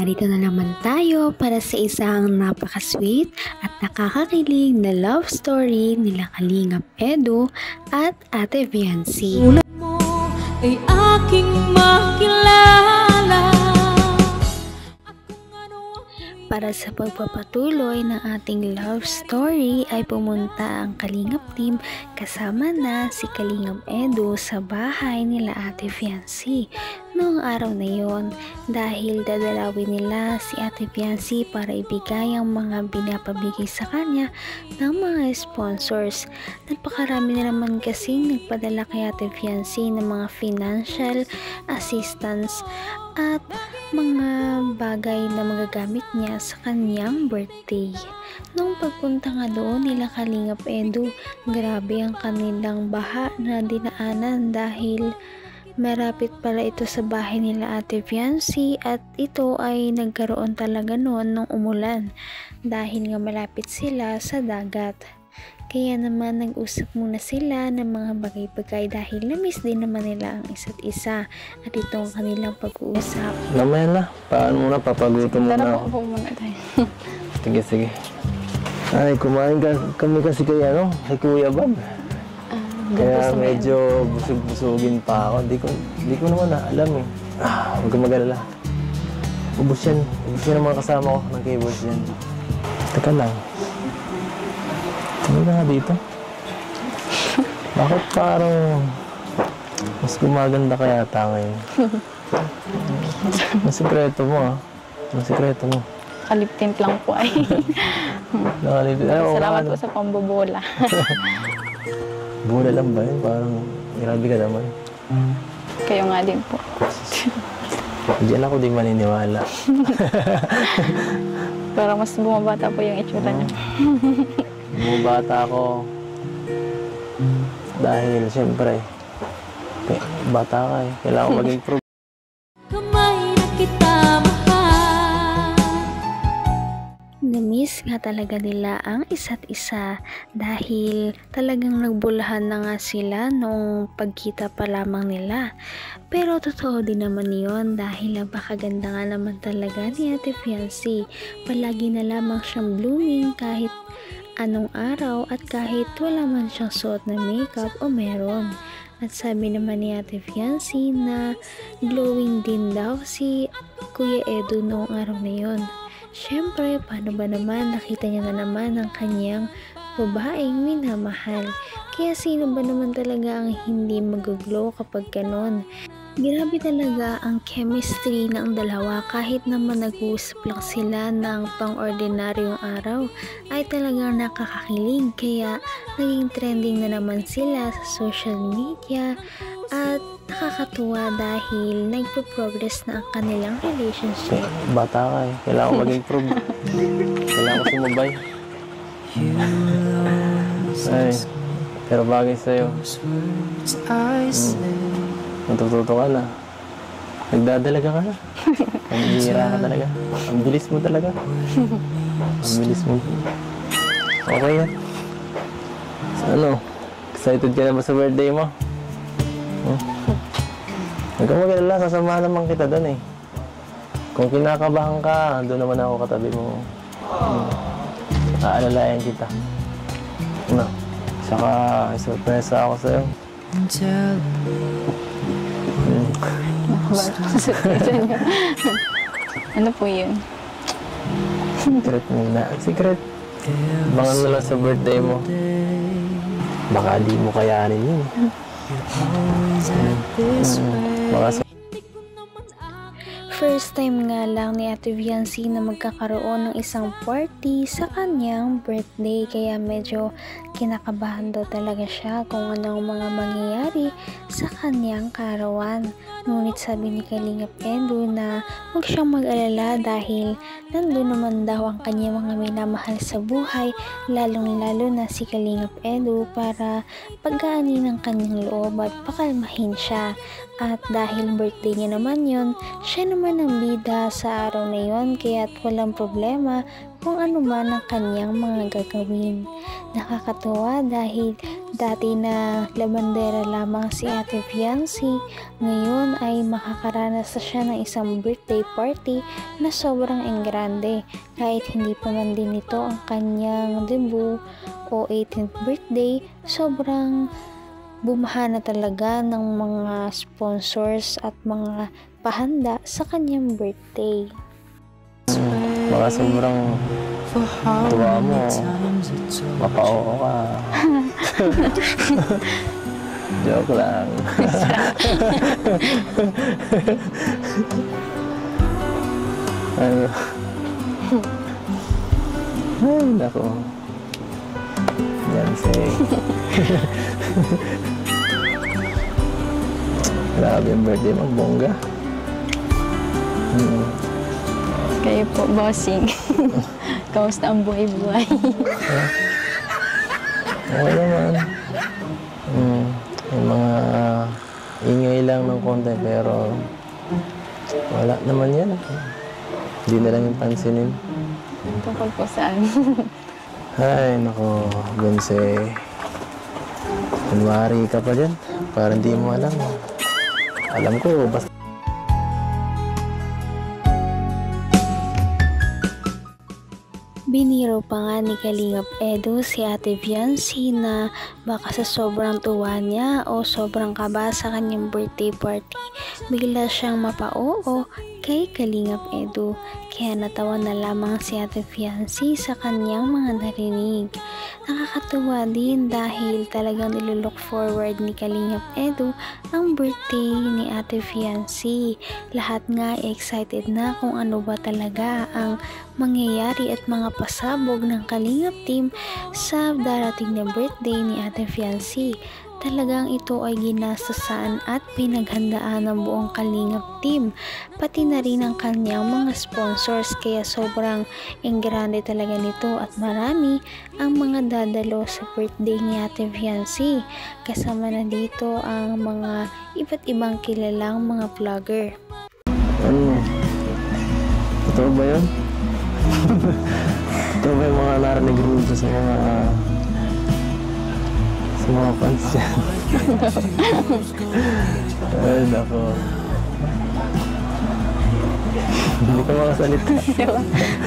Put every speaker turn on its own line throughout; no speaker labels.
narito na naman tayo para sa isang napaka-sweet at nakakakilig na love story nila Kalingap Edu at Ate Viancy.
Tulad mo ay aking makilala.
Para sa pagpapatuloy ng ating love story ay pumunta ang Kalingap team kasama na si Kalingap Edu sa bahay nila Ate Viancy noong araw na yon dahil dadalawin nila si Ate Viancy para ibigay ang mga binapabigay sa kanya ng mga sponsors. Napakarami na naman kasing nagpadala kay Ate Viancy ng mga financial assistance at mga bagay na magagamit niya sa kanyang birthday. Nung pagpunta nga doon nila Kalingap Edu, grabe ang kanilang baha na dinaanan dahil marapit pala ito sa bahay nila Ate Viancy at ito ay nagkaroon talaga noon nung umulan dahil nga malapit sila sa dagat. Kaya naman nag-usap muna sila ng mga bagay-bagay dahil na-miss din naman nila ang isa't isa at ito ang kanilang pag-uusap.
Namaya na, paano muna, papagutom muna ako.
Tara po muna tayo.
Sige, sige. Ay, kumain kami kasi kay Kuya Bab. Kaya medyo busog-busugin pa ako. Di ko naman alam eh. Huwag kang mag-alala. Ubus yan ang mga kasama ko ng keyboards yan. Teka lang. Ano na nga dito? Bakit parang mas gumaganda kaya yata ngayon? Ang sikreto mo Ang sikreto mo.
Kaliptint lang po ay. Salamat po sa pambobola.
Bola lang ba yun? Parang grabe ka naman.
Kayo nga din po.
Diyan ako di maniniwala.
Pero mas bumabata po yung itsura niyo.
Bumabata ako dahil siyempre bata ka eh. Kailangan ko maging pro.
Kamay na kita mahal.
Na-miss nga talaga nila ang isa't isa dahil talagang nagbulahan na nga sila nung pagkita pa lamang nila. Pero totoo din naman yun dahil napakaganda nga naman talaga ni Ate Viancy. Palagi na lamang siyang blooming kahit anong araw at kahit wala man siyang suot na makeup o meron. At sabi naman ni Ate Viancy na glowing din daw si Kuya Edu noong araw na yon. Siyempre, paano ba naman nakita niya na naman ang kanyang babaeng minamahal. Kaya sino ba naman talaga ang hindi mag-glow kapag ganon? Grabe talaga ang chemistry ng dalawa kahit naman nag-uusap lang sila ng pang-ordinaryong araw ay talagang nakakakilig kaya naging trending na naman sila sa social media at nakakatuwa dahil nagpo-progress na ang kanilang relationship.
Bata ka eh. Kailangan ko maging pro. Kailangan ko sumabay. Ay, pero bagay sa'yo. Natututo ka na. Nagdadalaga ka na. Ang hihira ka talaga. Ang bilis mo talaga. Ang bilis mo. Okay yan. So, excited ka na ba sa birthday mo? Huwag kang mag-alala. Sasamahan naman kita doon eh. Kung kinakabahan ka, doon naman ako katabi mo. Aalalayan kita. Saka isurpresa ako sa'yo.
Ano po yun?
Secret muna. Secret. Abangan mo lang sa birthday mo. Baka di mo kayanin yun. Baka
First time nga lang ni Ate Viancy na magkakaroon ng isang party sa kanyang birthday kaya medyo kinakabahan daw talaga siya kung ano ang mga mangyayari sa kanyang karawan. Ngunit sabi ni Kalingap Edu na huwag siyang mag-alala dahil nandun naman daw ang kanyang mga minamahal sa buhay lalong-lalo na si Kalingap Edu para pagaanin ang kanyang loob at pakalmahin siya. At dahil birthday niya naman yon, siya naman ang bida sa araw na yon, kaya't walang problema kung ano man ang kanyang mga gagawin. Nakakatuwa dahil dati na labandera lamang si Ate Fiancy, ngayon ay makakaranas na siya ng isang birthday party na sobrang engrande. Kahit hindi pa man din ito ang kanyang debut o 18th birthday, sobrang bumaha na talaga ng mga sponsors at mga pahanda sa kanyang birthday.
Baka sobrang tuwa mo, mapa-oo ka. Joke lang. Ano? Ay, nako. Yan, say. Grabe yung birthday mong bongga.
Kayo po, bossing. Kamusta ang buhay-buhay?
Okay naman. Yung mga ingay lang ng konti pero wala naman yan. Hindi na lang yung pansinin.
Tungkol po saan?
Ay, nako, Gonse. Kunwari ka pa dyan. Parang hindi mo alam. Alam ko, basta...
Biniro pa nga ni Kalingap Edu si Ate Fiancy na baka sa sobrang tuwa niya o sobrang kaba sa kanyang birthday party, bigla siyang mapa-oo kay Kalingap Edu. Kaya natawa na lamang si Ate Fiancy sa kanyang mga narinig. Nakakatuwa din dahil talagang nilook forward ni Kalingap Edu ang birthday ni Ate Fiancy. Lahat nga excited na kung ano ba talaga ang mangyayari at mga pasabog ng Kalingap team sa darating na birthday ni Ate Fiancy. Talagang ito ay ginastusan at pinaghandaan ng buong Kalingap team, pati na rin ang kanyang mga sponsors, kaya sobrang engrande talaga nito at marami ang mga dadalo sa birthday ni Ate Fiancy. Kasama na dito ang mga iba't ibang kilalang mga vlogger.
Ano? Totoo ba yun? Totoo ba yung mga narinig dito sa mga fans dyan? Ay, nako. Hindi ka makasalita.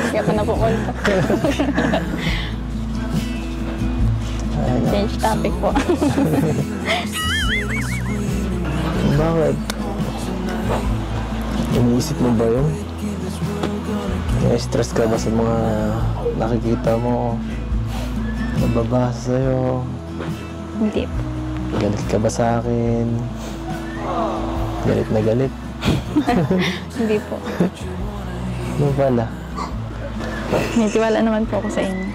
Kaya pa na po ulit. Change topic po.
Bakit? Iniisip mo ba yun? Na-stress ka ba sa mga nakikita mo? Nababasa sa'yo?
Hindi po.
Galit ka ba sa akin? Galit na galit?
Hindi po.
Ano pala?
May tiwala naman po ako sa inyo.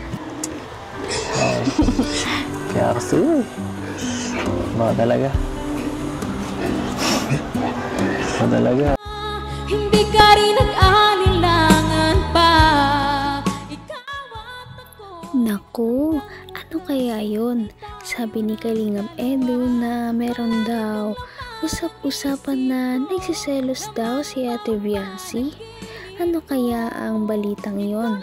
Kaya ako sa'yo eh. Baka talaga. Baka talaga.
Hindi ka rin nag-alinlangan pa. Ikaw at ako.
Naku, ano kaya yun? Sabi ni Kalingap Edu na meron daw usap-usapan na nagsiselos daw si Ate Fiancy. Ano kaya ang balitang yon?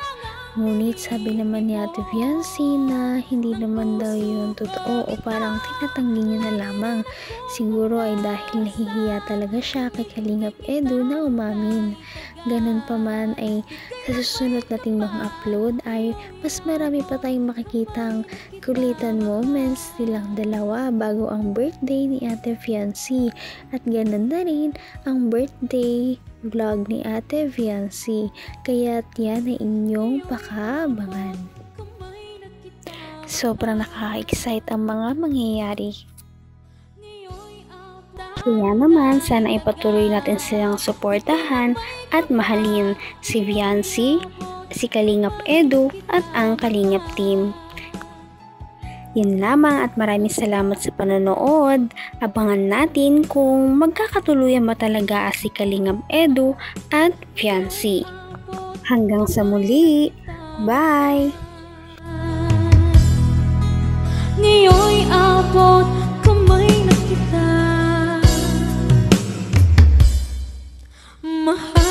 Ngunit sabi naman ni Ate Fiancy na hindi naman daw yun totoo o parang tinatanggi niya na lamang. Siguro ay dahil nahihiya talaga siya kay Kalingap Edu na umamin. Ganun pa man ay sa susunod nating mga upload ay mas marami pa tayong makikitang kulitan moments nilang dalawa bago ang birthday ni Ate Fiancy. At ganun na rin ang birthday vlog ni Ate Fiancy. Kaya yan ay inyong pakaabangan. Sobrang nakaka-excite ang mga mangyayari. Kaya naman, sana ipatuloy natin silang suportahan at mahalin si Fiancy, si Kalingap Edu at ang Kalingap team. Yun lamang at maraming salamat sa panonood. Abangan natin kung magkakatuluyan ba talaga si Kalingap Edu at Fiancy. Hanggang sa muli. Bye!
Ngayon'y abot kamay na kita. mahal.